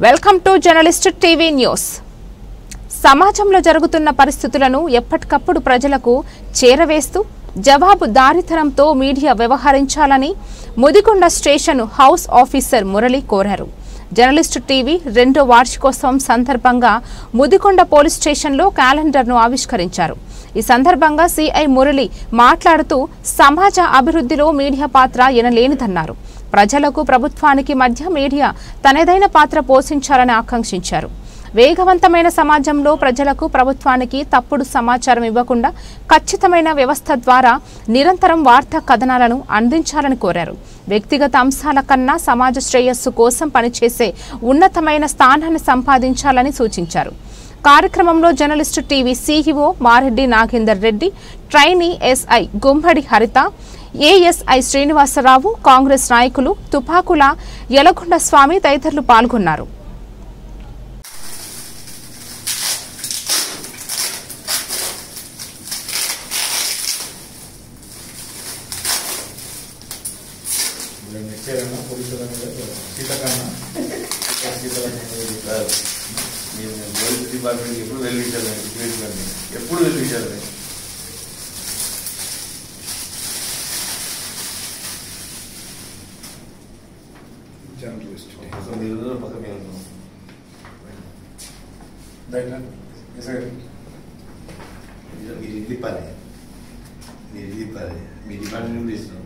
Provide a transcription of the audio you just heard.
Welcome to journalist TV news. సమాజంలో జరుగుతున్న పరిస్థితులను ఎప్పటికప్పుడు ప్రజలకు చేరవేస్తూ జవాబుదారీతనంతో మీడియా వ్యవహరించాలని Mudigonda station house officer Murali కోరారు. జర్నలిస్ట్ టీవీ 2వ వార్షికోత్సవం సందర్భంగా ముదిగొండ పోలీస్ స్టేషన్లో క్యాలెండర్ను ఆవిష్కరించారు. ఈ సందర్భంగా సిఐ మురళి మాట్లాడుతూ సమాజ అభివృద్ధిలో మీడియా పాత్ర ఎనలేనిదన్నారు. ప్రజలకు ప్రభుత్వానికి మధ్య మీడియా తనదైన పాత్ర పోషించాలని ఆకాంక్షించారు. వేగవంతమైన సమాజంలో ప్రజలకు ప్రభుత్వానికి తప్పుడు సమాచారం ఇవ్వకుండా ఖచ్చితమైన వ్యవస్థ ద్వారా నిరంతరం వార్తా కథనాలను అందించాలని కోరారు. వ్యక్తిగత అంశాల కన్నా సమాజ శ్రేయస్సు కోసం పనిచేసే ఉన్నతమైన స్థానాన్ని సంపాదించాలని సూచించారు. కార్యక్రమంలో journalist TV CEO Mareddy Nagender Reddy, trainee SI Gummadi Haritha, ASI Srinivasarao, Congress నాయకులు తుపాకుల యలగొండ స్వామి తదితరులు పాల్గొన్నారు. డిపార్ట్మెంట్ ఎప్పుడు వెళ్ళించాలి జర్నలిస్ట్ పక్క మీరు ఇది పని మీ డిపార్ట్మెంట్ ఇస్తున్నాం